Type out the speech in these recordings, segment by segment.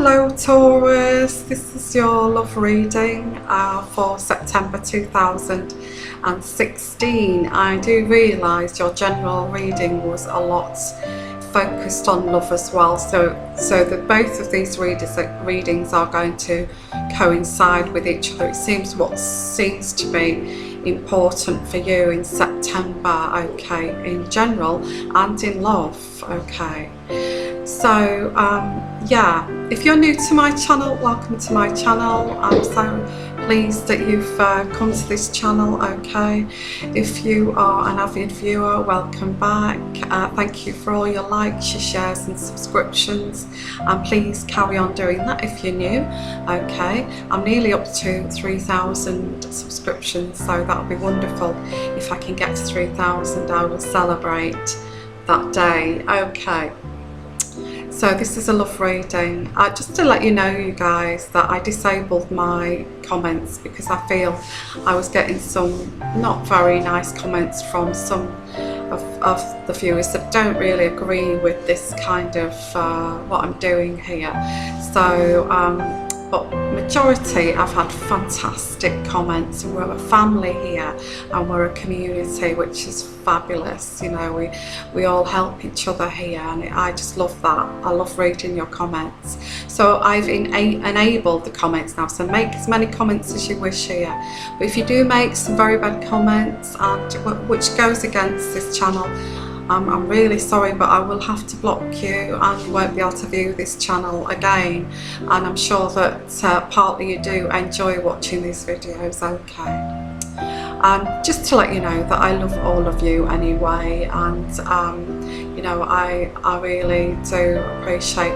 Hello Taurus, this is your love reading for September 2016. I do realise your general reading was a lot focused on love as well, so that both of these readings are going to coincide with each other. It seems what seems to be important for you in September, okay, in general and in love, okay. So yeah, if you're new to my channel, welcome to my channel. I'm so pleased that you've come to this channel, okay. If you are an avid viewer, welcome back. Thank you for all your likes, your shares and subscriptions, and please carry on doing that if you're new, okay. I'm nearly up to 3,000 subscriptions, so that'll be wonderful. If I can get to 3,000, I will celebrate that day, okay. So this is a love reading. Just to let you know, you guys, that I disabled my comments because I feel I was getting some not very nice comments from some of the viewers that don't really agree with this kind of what I'm doing here. So but majority I've had fantastic comments, and we're a family here and we're a community, which is fabulous. You know, we all help each other here, and I just love that. I love reading your comments. So I've enabled the comments now, so make as many comments as you wish here. But if you do make some very bad comments, and which goes against this channel, I'm really sorry, but I will have to block you and you won't be able to view this channel again. And I'm sure that partly you do enjoy watching these videos, okay. Just to let you know that I love all of you anyway, and you know, I really do appreciate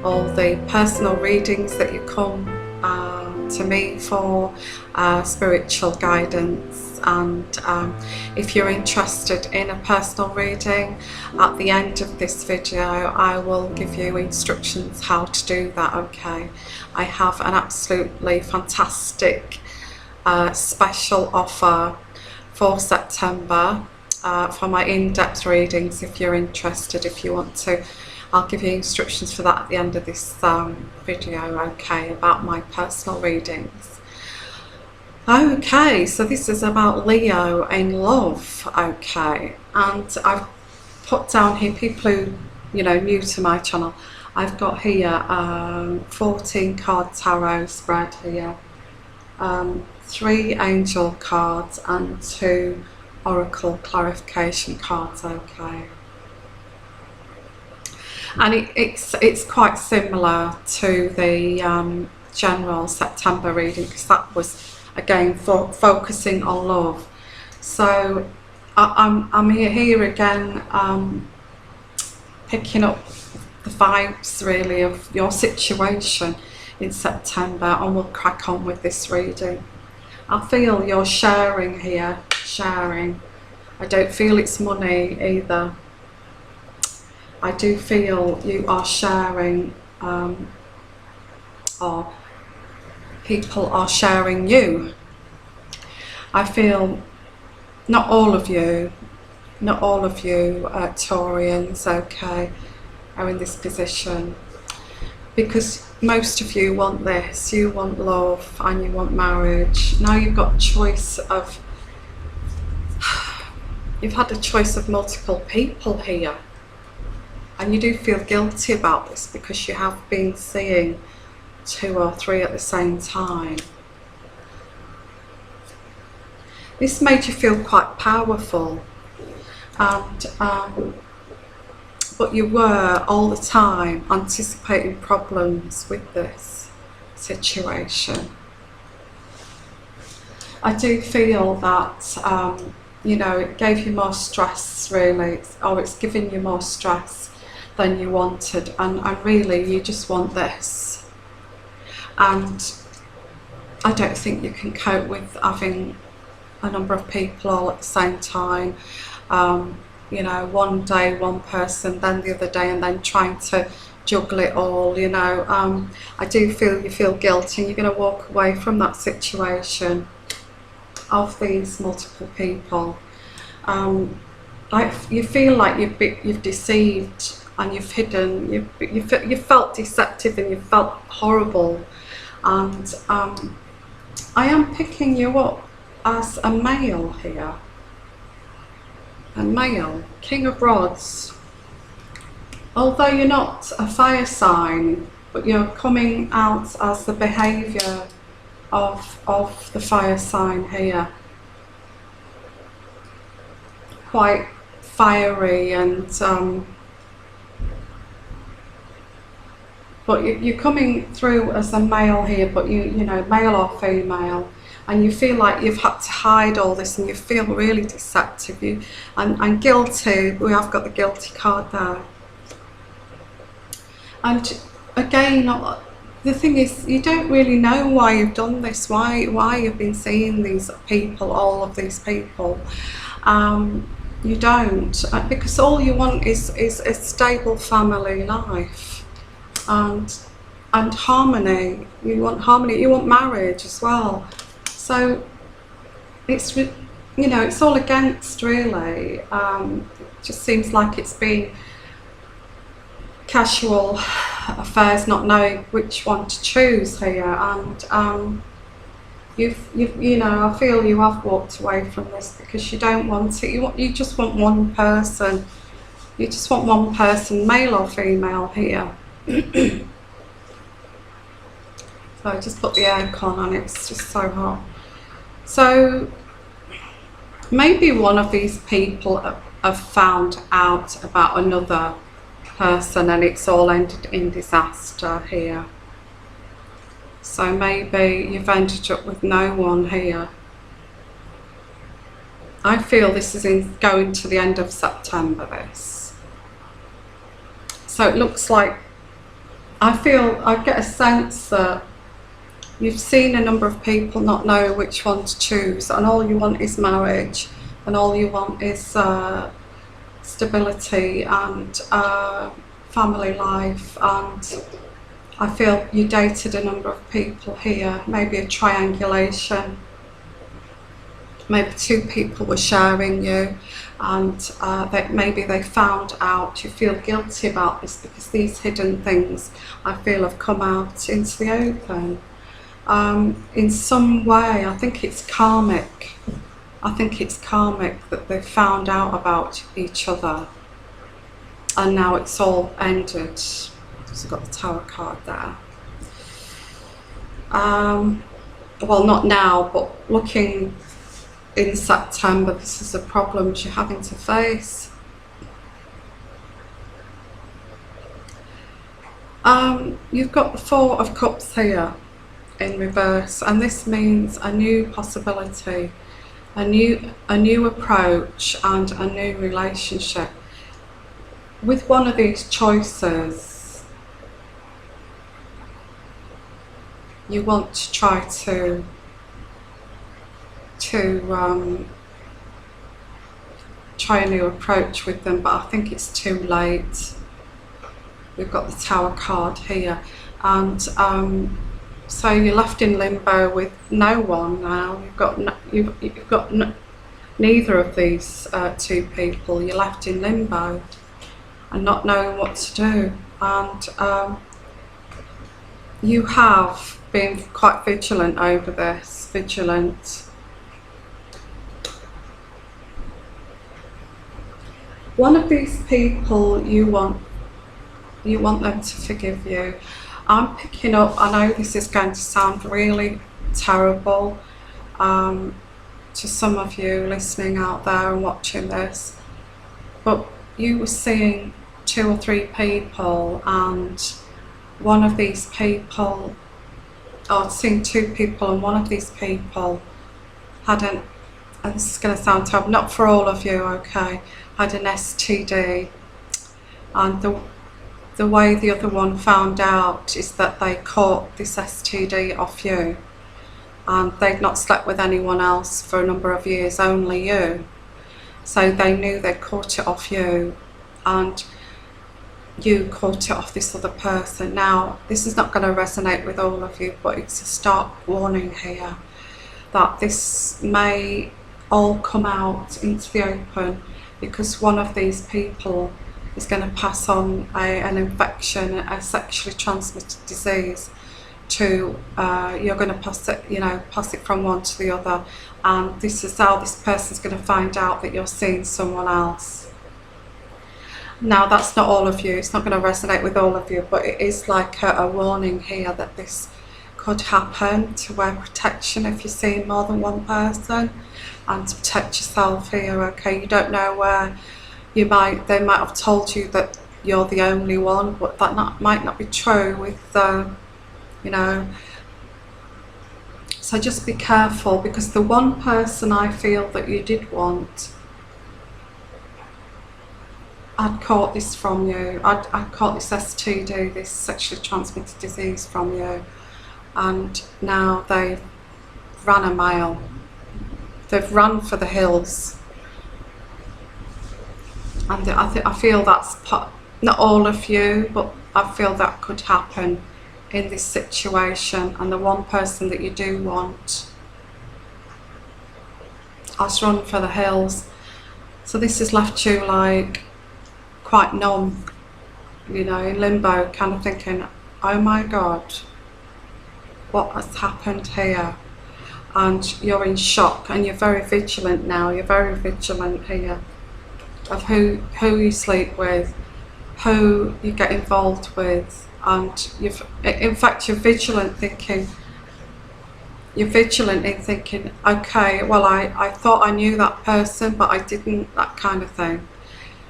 all the personal readings that you come to me for, spiritual guidance. And if you're interested in a personal reading, at the end of this video I will give you instructions how to do that, okay. I have an absolutely fantastic special offer for September for my in-depth readings. If you're interested, if you want to, I'll give you instructions for that at the end of this video, okay, about my personal readings. Okay, so this is about Leo in love, okay, and I've put down here people who, you know, new to my channel. I've got here 14 card tarot spread here, 3 angel cards and 2 oracle clarification cards, okay. And it's quite similar to the general September reading, because that was again focusing on love. So I'm here again, picking up the vibes really of your situation in September, and we'll crack on with this reading. I feel you're sharing here, sharing. I don't feel it's money either. I do feel you are sharing, or people are sharing you. I feel not all of you Taurians, okay, are in this position, because most of you want this. You want love and you want marriage. Now you've got choice of, you've had a choice of multiple people here, and you do feel guilty about this because you have been seeing 2 or 3 at the same time. This made you feel quite powerful, and but you were all the time anticipating problems with this situation. I do feel that you know, it gave you more stress really, or it's giving you more stress than you wanted, and really you just want this. And I don't think you can cope with having a number of people all at the same time. You know, one day one person, then the other day, and then trying to juggle it all, you know. I do feel you feel guilty, and you're going to walk away from that situation of these multiple people. Like you feel like you've deceived and you've hidden, you felt deceptive and you felt horrible. And I am picking you up as a male here. A male, King of Rods. Although you're not a fire sign, but you're coming out as the behaviour of the fire sign here. Quite fiery, and but you're coming through as a male here, but you know, male or female, and you feel like you've had to hide all this, and you feel really deceptive, and guilty. We have got the guilty card there. And again, the thing is, you don't really know why you've done this, why you've been seeing these people, all of these people. You don't, because all you want is a stable family life and harmony. You want harmony, you want marriage as well. So it's, you know, it's all against, really. It just seems like it's been casual affairs, not knowing which one to choose here, and you know, I feel you have walked away from this because you don't want it. You just want one person. You just want one person, male or female here. So I just put the aircon on, it's just so hot. So maybe one of these people have found out about another person and it's all ended in disaster here. So maybe you've ended up with no one here. I feel this is going to the end of September, this. So it looks like, I get a sense that you've seen a number of people not know which one to choose, and all you want is marriage, and all you want is stability and family life. And I feel you dated a number of people here, maybe a triangulation. Maybe two people were sharing you, and maybe they found out. You feel guilty about this because these hidden things, I feel, have come out into the open. In some way, I think it's karmic. I think it's karmic that they found out about each other, and now it's all ended. So I've got the Tower card there. Well, not now, but looking in September, this is a problem you're having to face. You've got the Four of Cups here in reverse, and this means a new possibility, a new approach and a new relationship. With one of these choices, you want to try to try a new approach with them, but I think it's too late. We've got the Tower card here, and so you're left in limbo with no one now. You've got neither of these two people. You're left in limbo and not knowing what to do. And you have been quite vigilant over this. Vigilant. One of these people, you want them to forgive you. I'm picking up, I know this is going to sound really terrible to some of you listening out there and watching this, but you were seeing 2 or 3 people, and one of these people, or seeing 2 people, and one of these people had and this is going to sound terrible, not for all of you, okay, had an STD, and the way the other one found out is that they caught this STD off you, and they'd not slept with anyone else for a number of years, only you. So they knew they caught it off you, and you caught it off this other person. Now, this is not going to resonate with all of you, but it's a stark warning here that this may all come out into the open, because one of these people is going to pass on an infection, a sexually transmitted disease to, you're going to pass it, you know, pass it from one to the other, and this is how this person's going to find out that you're seeing someone else. Now that's not all of you, it's not going to resonate with all of you, but it is like a warning here that this could happen. To wear protection if you're seeing more than one person, and to protect yourself here, okay? You don't know where they might have told you that you're the only one, but that might not be true with, you know. So just be careful, because the one person I feel that you did want, I'd caught this from you. I'd caught this STD, this sexually transmitted disease from you, and now they've ran a mile. They've run for the hills. And I feel that's not all of you, but I feel that could happen in this situation. And the one person that you do want has run for the hills. So this has left you like quite numb, you know, in limbo, kind of thinking, oh my God, what has happened here? And you're in shock, and you're very vigilant now. You're very vigilant here of who you sleep with, who you get involved with, and in fact you're vigilant in thinking, okay, well I thought I knew that person but I didn't, that kind of thing.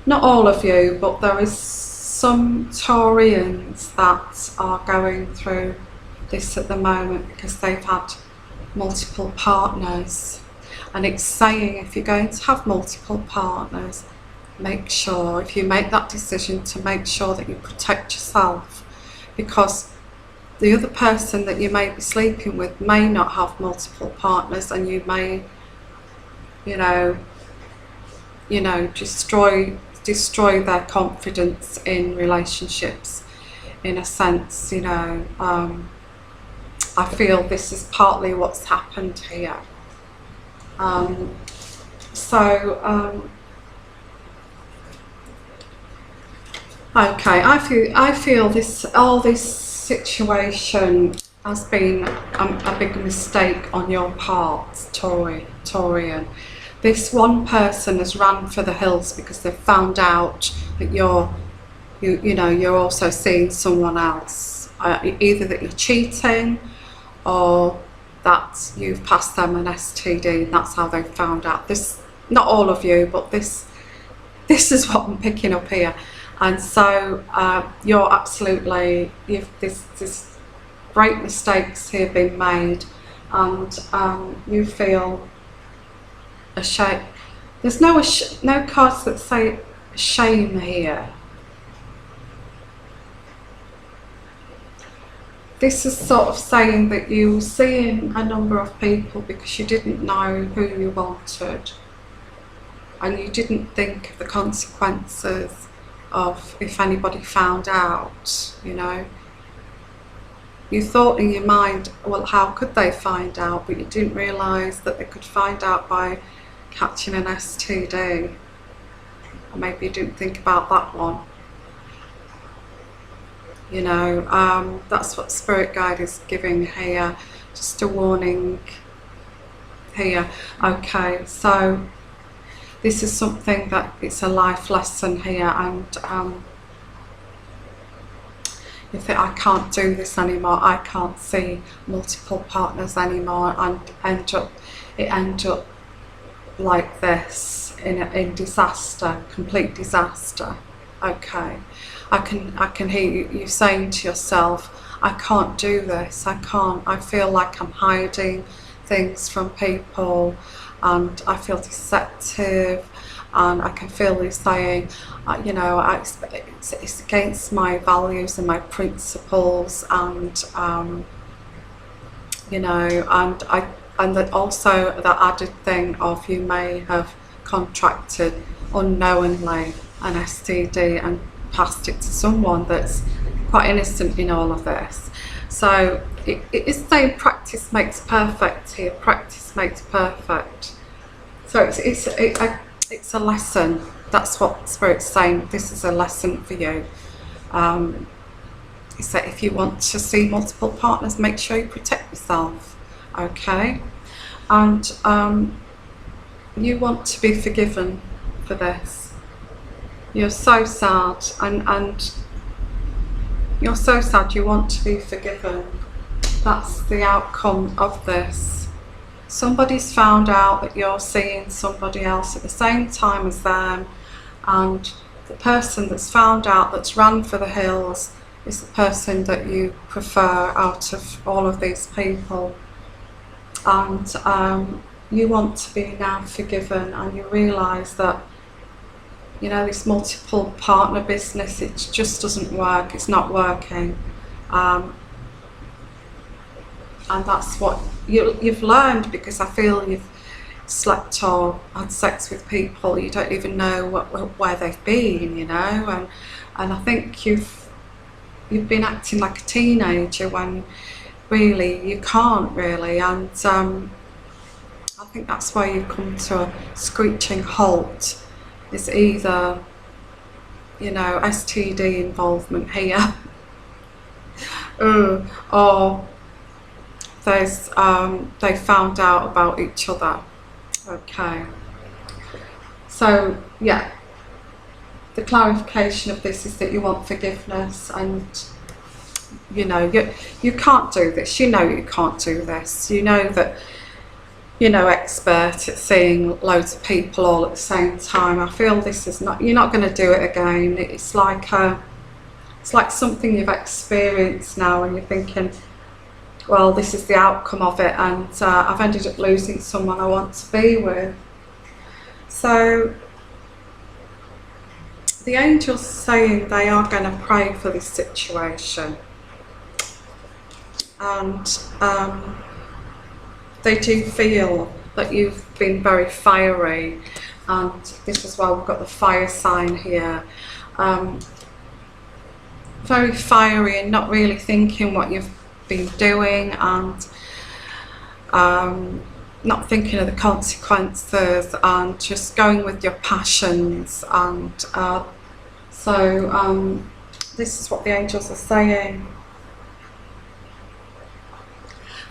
Not all of you, but there is some Taurians that are going through this at the moment because they've had multiple partners, and it's saying if you're going to have multiple partners, make sure, if you make that decision, to make sure that you protect yourself, because the other person that you may be sleeping with may not have multiple partners, and you may, you know, destroy their confidence in relationships, in a sense, you know. I feel this is partly what's happened here. Okay, I feel this situation has been a big mistake on your part, Taurian. This one person has ran for the hills because they've found out that you're also seeing someone else. Either that you're cheating, or that you've passed them an STD, and that's how they've found out. This, not all of you, but this is what I'm picking up here. And so you're absolutely, there's great mistakes here being made, and you feel ashamed. There's no cards that say shame here. This is sort of saying that you were seeing a number of people because you didn't know who you wanted, and you didn't think of the consequences of if anybody found out, you know. You thought in your mind, well, how could they find out? But you didn't realise that they could find out by catching an STD. Or maybe you didn't think about that one. You know, that's what Spirit Guide is giving here. Just a warning here. Okay, so this is something that it's a life lesson here, and you think, I can't do this anymore, I can't see multiple partners anymore, and it ends up like this in disaster, complete disaster. Okay, I can hear you saying to yourself, I can't do this, I feel like I'm hiding things from people, and I feel deceptive, and I can feel you saying, you know, it's against my values and my principles, and you know, and that also that added thing of you may have contracted unknowingly an STD and passed it to someone that's quite innocent in all of this. So it is saying practice makes perfect here. Practice makes perfect. So it's a lesson. that's what Spirit's saying. This is a lesson for you. Is that if you want to see multiple partners, make sure you protect yourself, okay? And you want to be forgiven for this. You're so sad, and you're so sad you want to be forgiven. That's the outcome of this. Somebody's found out that you're seeing somebody else at the same time as them, and the person that's found out, that's ran for the hills, is the person that you prefer out of all of these people. And you want to be now forgiven, and you realise that, you know, this multiple partner business, it just doesn't work. It's not working. And that's what you've learned, because I feel you've slept or had sex with people you don't even know where they've been, you know, and I think you've been acting like a teenager when really you can't really, and I think that's why you've come to a screeching halt. Is either, you know, STD involvement here, or there's they found out about each other. Okay, so yeah, the clarification of this is that you want forgiveness, and you know, you can't do this. You know you can't do this. You know that you're no expert at seeing loads of people all at the same time. I feel this is not, you're not going to do it again. It's like something you've experienced now, and you're thinking, well, this is the outcome of it, and I've ended up losing someone I want to be with. So the angels are saying they are going to pray for this situation, and they do feel that you've been very fiery, and this is why we've got the fire sign here. Very fiery and not really thinking what you've been doing, and not thinking of the consequences, and just going with your passions. And so this is what the angels are saying.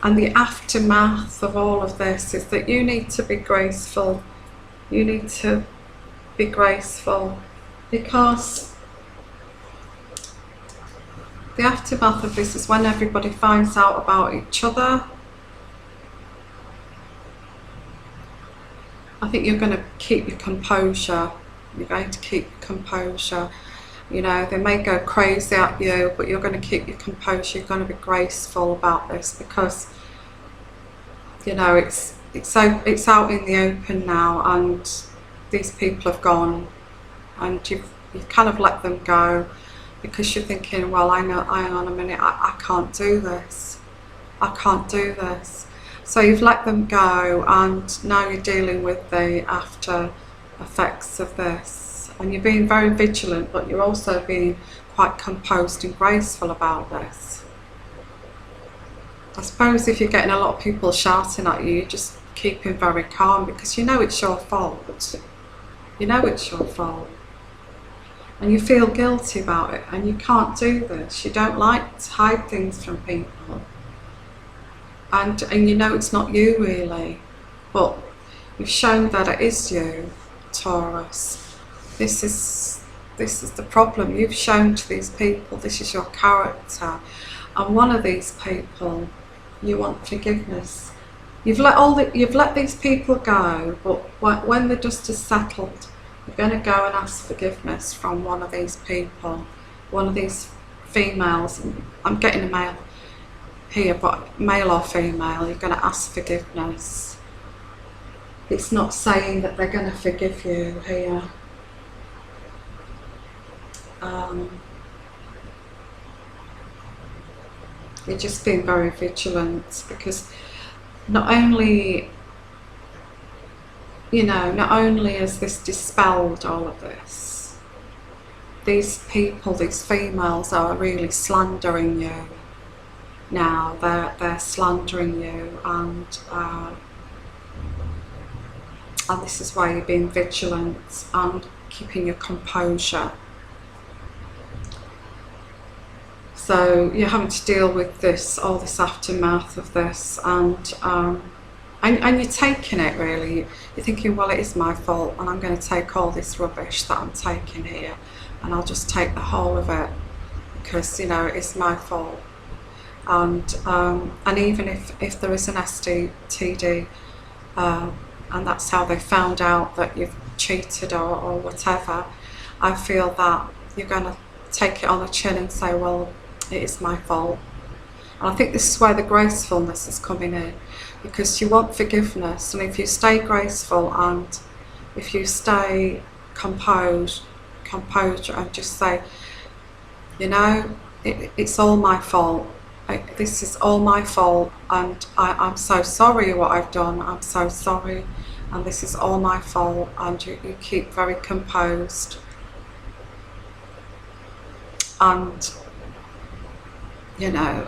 And the aftermath of all of this is that you need to be graceful. You need to be graceful, because the aftermath of this is when everybody finds out about each other. I think you're going to keep your composure. You're going to keep your composure. You know, they may go crazy at you, but you're going to keep your composure. You're going to be graceful about this, because, you know, it's out in the open now, and these people have gone, and you've kind of let them go, because you're thinking, well, hang on a minute, I can't do this. I can't do this. So you've let them go, and now you're dealing with the after effects of this. And you're being very vigilant, but you're also being quite composed and graceful about this. I suppose if you're getting a lot of people shouting at you, you're just keeping very calm, because you know it's your fault. You know it's your fault. And you feel guilty about it, and you can't do this. You don't like to hide things from people. And you know it's not you really, but you've shown that it is you, Taurus. This is the problem. You've shown to these people this is your character, and one of these people, you want forgiveness. You've let these people go, but when the dust is settled, you're going to go and ask forgiveness from one of these people, one of these females. I'm getting a male here, but male or female, you're going to ask forgiveness. It's not saying that they're going to forgive you here. You're just being very vigilant, because not only has this dispelled all of this, these people, these females, are really slandering you now. They're slandering you, and this is why you're being vigilant. And keeping your composure. So you're having to deal with this, all this aftermath of this, and you're taking it really. You're thinking, well, it is my fault, and I'm going to take all this rubbish that I'm taking here, and I'll just take the whole of it because, you know, it's my fault. And even if there is an STD, and that's how they found out that you've cheated or whatever, I feel that you're going to take it on the chin and say, well, it is my fault. And I think this is where the gracefulness is coming in, because you want forgiveness, and if you stay graceful and if you stay composed and just say, you know, it's all my fault. This is all my fault, and I'm so sorry what I've done. I'm so sorry, and this is all my fault. And you keep very composed, and you know,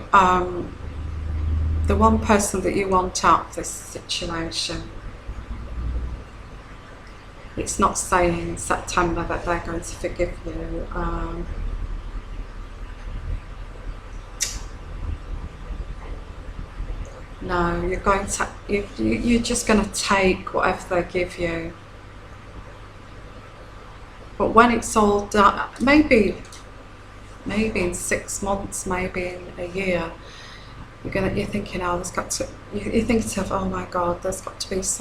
the one person that you want out of this situation, it's not saying in September that they're going to forgive you. No, you're just going to take whatever they give you. But when it's all done, maybe in 6 months, maybe in a year, you're thinking, oh, you're thinking of, oh my God, there's got to be there's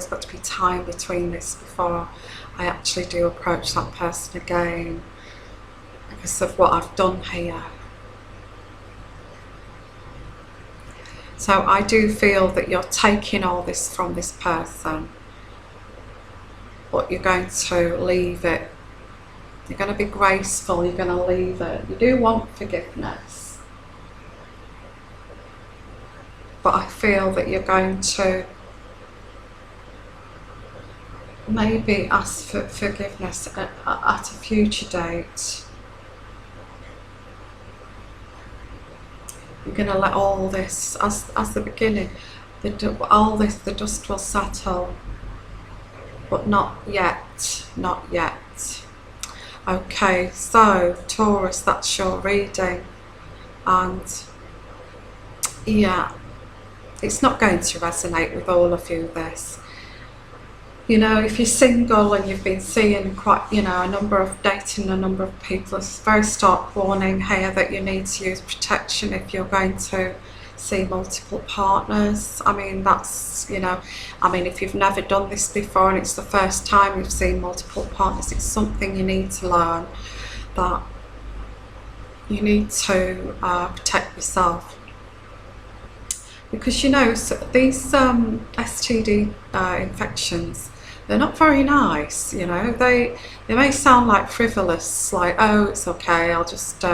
got to be time between this before I actually do approach that person again because of what I've done here. So I do feel that you're taking all this from this person, but you're going to leave it. You're going to be graceful, you're going to leave it. You do want forgiveness, but I feel that you're going to maybe ask for forgiveness at a future date. You're going to let all this, as the beginning, the dust will settle, but not yet, not yet. Okay, so Taurus, that's your reading, and yeah, it's not going to resonate with all of you, this. You know, if you're single and you've been seeing dating a number of people, it's a very stark warning here that you need to use protection if you're going to see multiple partners. I mean, that's, you know, if you've never done this before and it's the first time you've seen multiple partners, it's something you need to learn, that you need to protect yourself. Because, you know, so these STD infections, they're not very nice, you know. They may sound like frivolous, like, oh, it's okay, I'll just,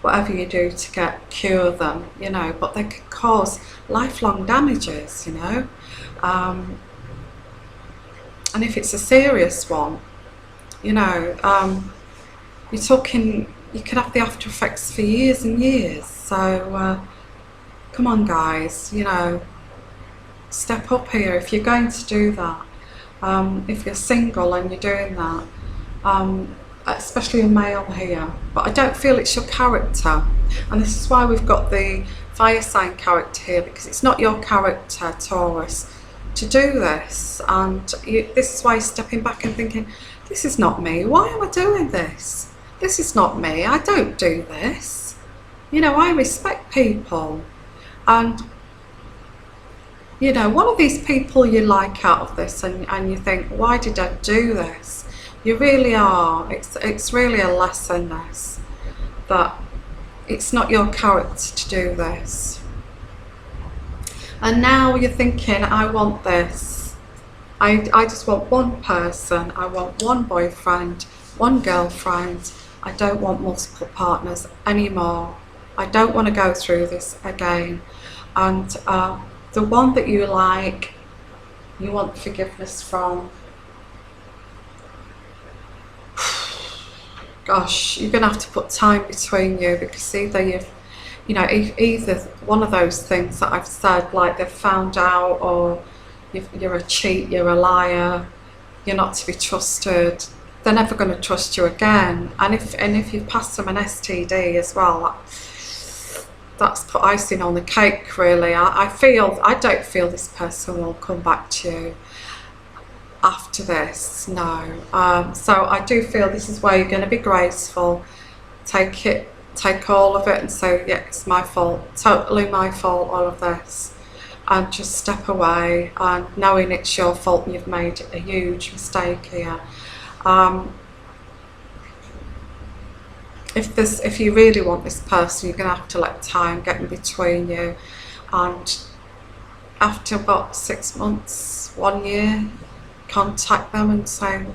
whatever you do to cure them, you know, but they can cause lifelong damages, you know. And if it's a serious one, you know, you're talking, you could have the after effects for years and years. So, come on guys, you know, step up here if you're going to do that. If you're single and you're doing that, especially a male here, but I don't feel it's your character, and this is why we've got the fire sign character here, because it's not your character, Taurus, to do this, and this is why you're stepping back and thinking, this is not me, why am I doing this? This is not me, I don't do this. You know, I respect people. And, you know, one of these people you like out of this, and you think, why did I do this? You really are. It's really a lesson, this, that it's not your character to do this. And now you're thinking, I want this. I just want one person. I want one boyfriend, one girlfriend. I don't want multiple partners anymore. I don't want to go through this again. And the one that you like, you want forgiveness from, gosh, you're going to have to put time between you, because either either one of those things that I've said, like they've found out, or you're a cheat, you're a liar, you're not to be trusted, they're never going to trust you again. And if you pass them an STD as well, that's put icing on the cake, really. I don't feel this person will come back to you after this, no. So I do feel this is where you're going to be graceful, take all of it and say, yeah, it's my fault, totally my fault, all of this, and just step away, and knowing it's your fault and you've made a huge mistake here. If you really want this person, you're going to have to let time get in between you, and after about 6 months, 1 year, contact them and say,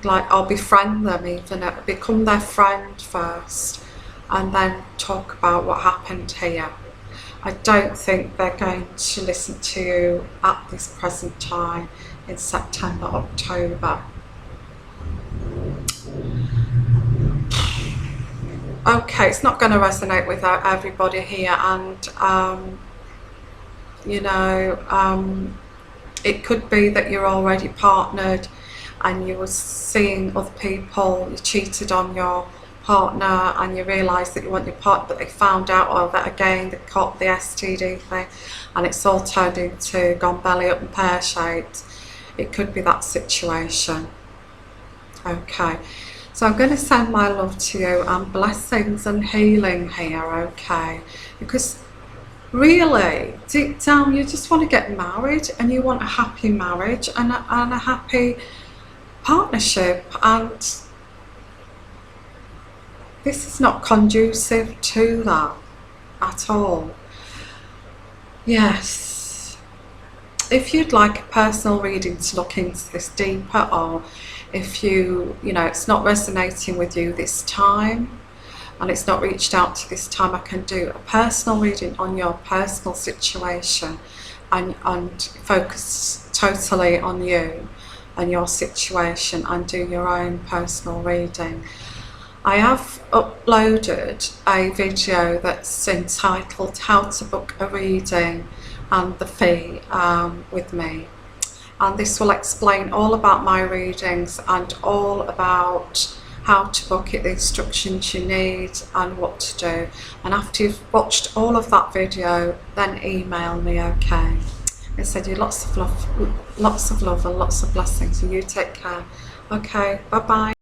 like, I'll befriend them, even become their friend first, and then talk about what happened here. I don't think they're going to listen to you at this present time in September, October. Okay, it's not going to resonate with everybody here, and you know, it could be that you're already partnered and you were seeing other people, you cheated on your partner and you realised that you want your partner, but they found out, or that again they caught the STD thing and it's all turned into gone belly up and pear-shaped. It could be that situation. Okay, so I'm going to send my love to you and blessings and healing here, okay? Because really, deep down, you just want to get married, and you want a happy marriage and a happy partnership, and this is not conducive to that at all. Yes, if you'd like a personal reading to look into this deeper, or if you know it's not resonating with you this time and it's not reached out to this time, I can do a personal reading on your personal situation and focus totally on you and your situation and do your own personal reading. I have uploaded a video that's entitled How to Book a Reading and the Fee with me, and this will explain all about my readings and all about how to book it, the instructions you need and what to do. And after you've watched all of that video, then email me, okay? I send you lots of love and lots of blessings, and you take care. Okay, bye bye.